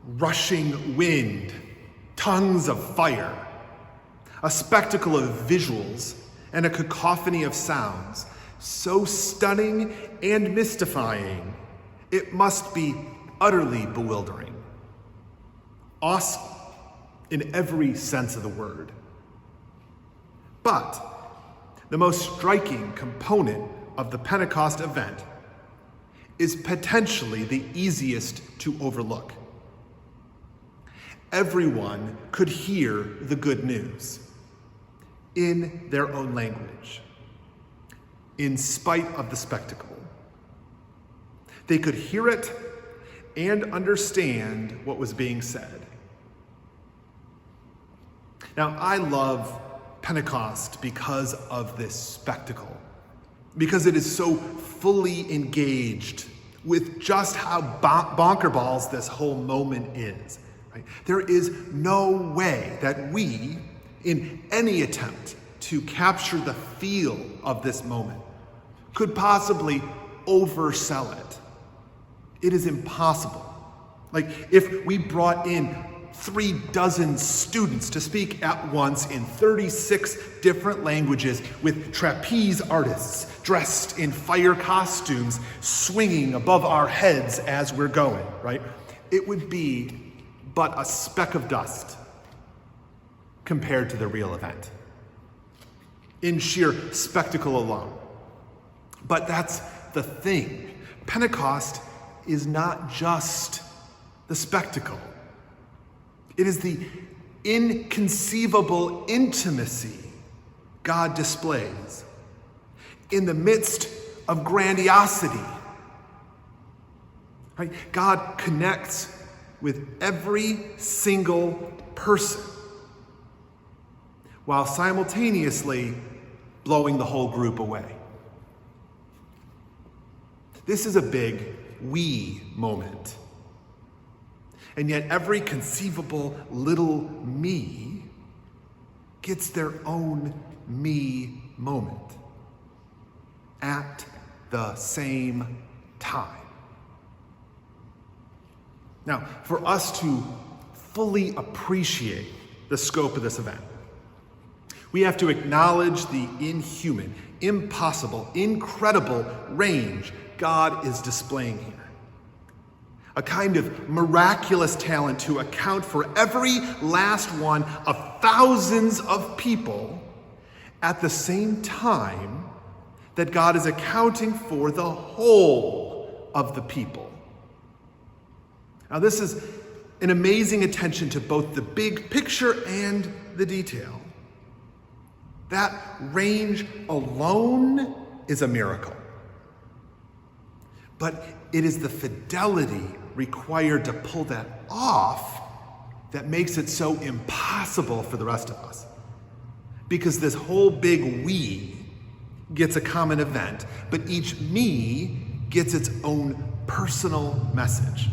rushing wind, tongues of fire, a spectacle of visuals, and a cacophony of sounds, so stunning and mystifying, it must be utterly bewildering. Awesome in every sense of the word. But the most striking component of the Pentecost event is potentially the easiest to overlook. Everyone could hear the good news in their own language, in spite of the spectacle. They could hear it and understand what was being said. Now, I love Pentecost because of this spectacle, because it is so fully engaged with just how bonkerballs this whole moment is. Right? There is no way that we, in any attempt to capture the feel of this moment, could possibly oversell it. It is impossible. Like if we brought in 36 students to speak at once in 36 different languages with trapeze artists dressed in fire costumes swinging above our heads as we're going, right? It would be but a speck of dust compared to the real event in sheer spectacle alone. But that's the thing. Pentecost is not just the spectacle. It is the inconceivable intimacy God displays in the midst of grandiosity. Right? God connects with every single person while simultaneously blowing the whole group away. This is a big we moment. And yet every conceivable little me gets their own me moment at the same time. Now, for us to fully appreciate the scope of this event, we have to acknowledge the inhuman, impossible, incredible range God is displaying here. A kind of miraculous talent to account for every last one of thousands of people at the same time that God is accounting for the whole of the people. Now, this is an amazing attention to both the big picture and the detail. That range alone is a miracle. But it is the fidelity required to pull that off that makes it so impossible for the rest of us. Because this whole big we gets a common event, but each me gets its own personal message.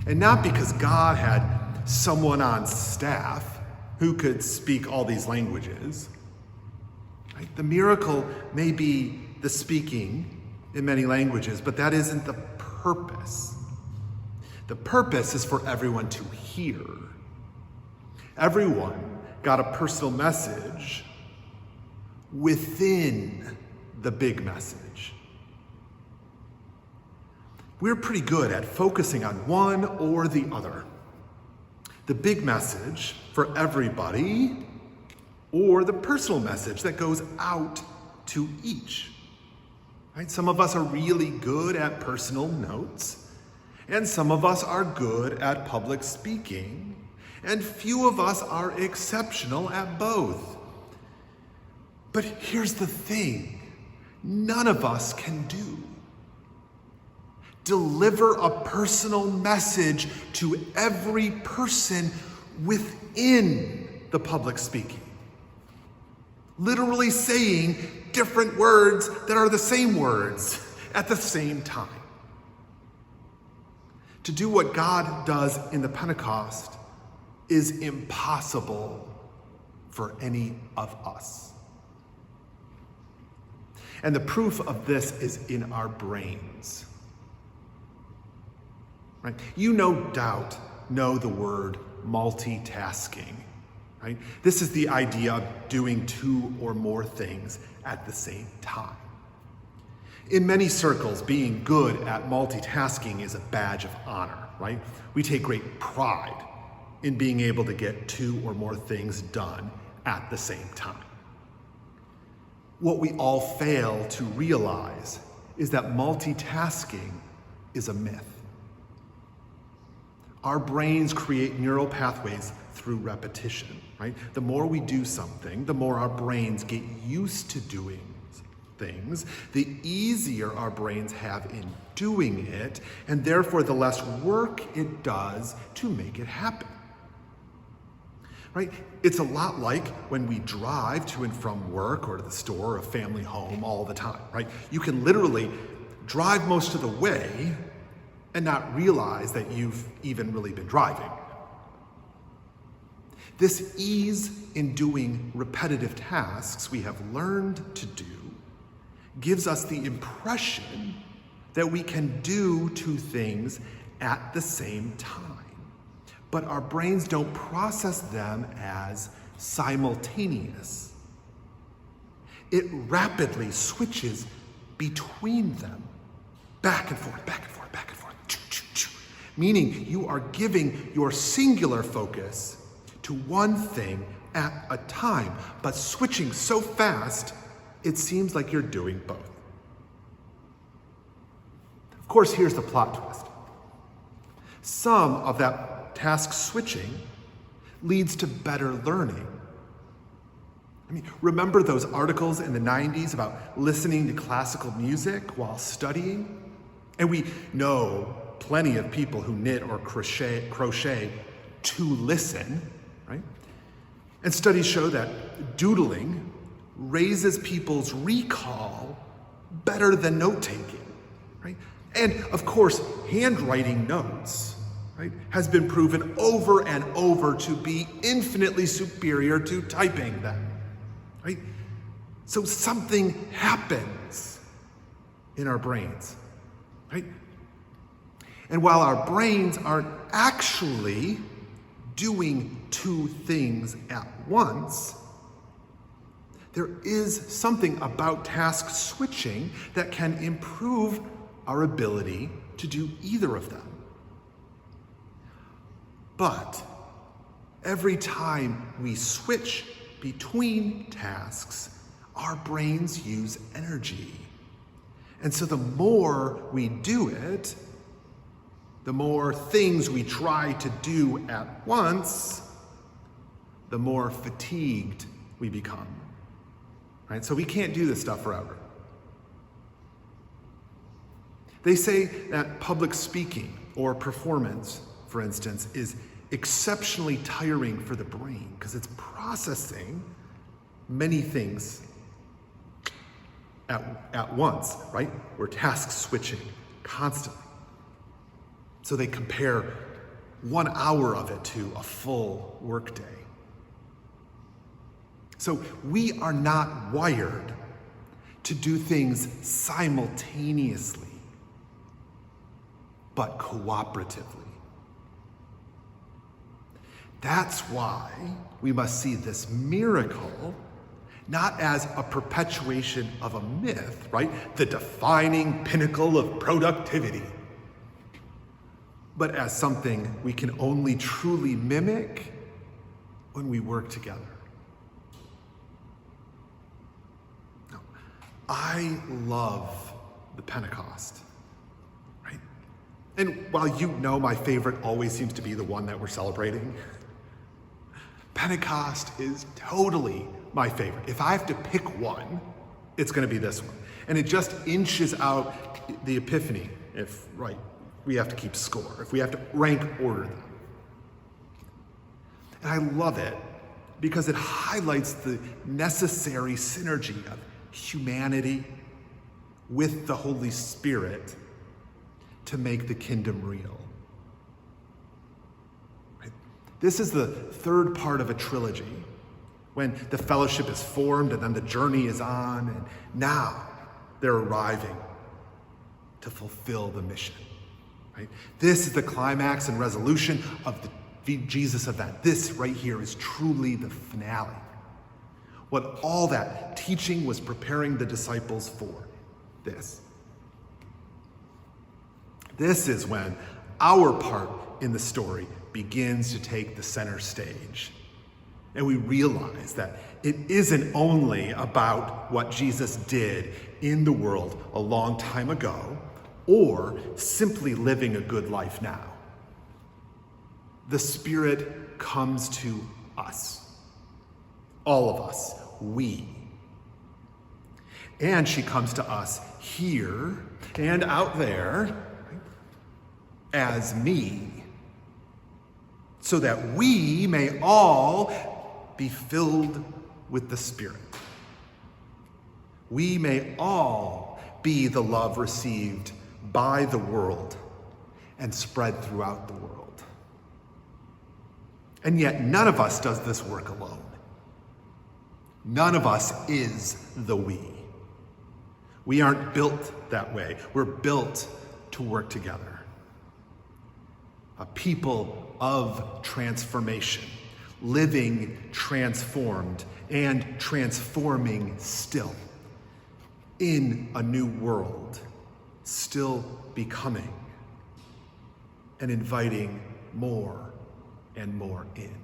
And not because God had someone on staff who could speak all these languages. Right? The miracle may be the speaking in many languages, but that isn't the purpose. The purpose is for everyone to hear. Everyone got a personal message within the big message. We're pretty good at focusing on one or the other. The big message for everybody, or the personal message that goes out to each. Right? Some of us are really good at personal notes, and some of us are good at public speaking, and few of us are exceptional at both. But here's the thing, none of us can deliver a personal message to every person within the public speaking. Literally saying different words that are the same words at the same time. To do what God does in the Pentecost is impossible for any of us. And the proof of this is in our brains. right? You no doubt know the word multitasking, right? This is the idea of doing two or more things at the same time. In many circles, being good at multitasking is a badge of honor, right? We take great pride in being able to get two or more things done at the same time. What we all fail to realize is that multitasking is a myth. Our brains create neural pathways through repetition, right? The more we do something, the more our brains get used to doing things, the easier our brains have in doing it, and therefore the less work it does to make it happen. Right? It's a lot like when we drive to and from work or to the store or a family home all the time, right? You can literally drive most of the way and not realize that you've even really been driving. This ease in doing repetitive tasks we have learned to do gives us the impression that we can do two things at the same time. But our brains don't process them as simultaneous. It rapidly switches between them, back and forth, back and forth, back and forth, meaning you are giving your singular focus to one thing at a time, but switching so fast, it seems like you're doing both. Of course, here's the plot twist. Some of that task switching leads to better learning. I mean, remember those articles in the 90s about listening to classical music while studying? And we know plenty of people who knit or crochet to listen, right? And studies show that doodling raises people's recall better than note-taking, right? And of course, handwriting notes, right, has been proven over and over to be infinitely superior to typing them, right? So something happens in our brains, right? And while our brains aren't actually doing two things at once, there is something about task switching that can improve our ability to do either of them. But every time we switch between tasks, our brains use energy. And so the more we do it, the more things we try to do at once, the more fatigued we become. Right? So we can't do this stuff forever. They say that public speaking or performance, for instance, is exceptionally tiring for the brain because it's processing many things at once, right? We're task switching constantly. So they compare 1 hour of it to a full workday. So we are not wired to do things simultaneously, but cooperatively. That's why we must see this miracle not as a perpetuation of a myth, right? The defining pinnacle of productivity, but as something we can only truly mimic when we work together. Now, I love the Pentecost, right? And while you know my favorite always seems to be the one that we're celebrating, Pentecost is totally my favorite. If I have to pick one, it's going to be this one. And it just inches out the Epiphany, if, right, we have to keep score, if we have to rank order them. And I love it because it highlights the necessary synergy of humanity with the Holy Spirit to make the kingdom real. Right? This is the third part of a trilogy when the fellowship is formed and then the journey is on, and now they're arriving to fulfill the mission. right? This is the climax and resolution of the Jesus event. This right here is truly the finale. What all that teaching was preparing the disciples for. This. This is when our part in the story begins to take the center stage. And we realize that it isn't only about what Jesus did in the world a long time ago, or simply living a good life now. The Spirit comes to us. All of us. We. And she comes to us here and out there as me, so that we may all be filled with the Spirit. We may all be the love received by the world and spread throughout the world. And yet none of us does this work alone. None of us is the we. We aren't built that way. We're built to work together. A people of transformation, living transformed and transforming still in a new world, still becoming and inviting more and more in.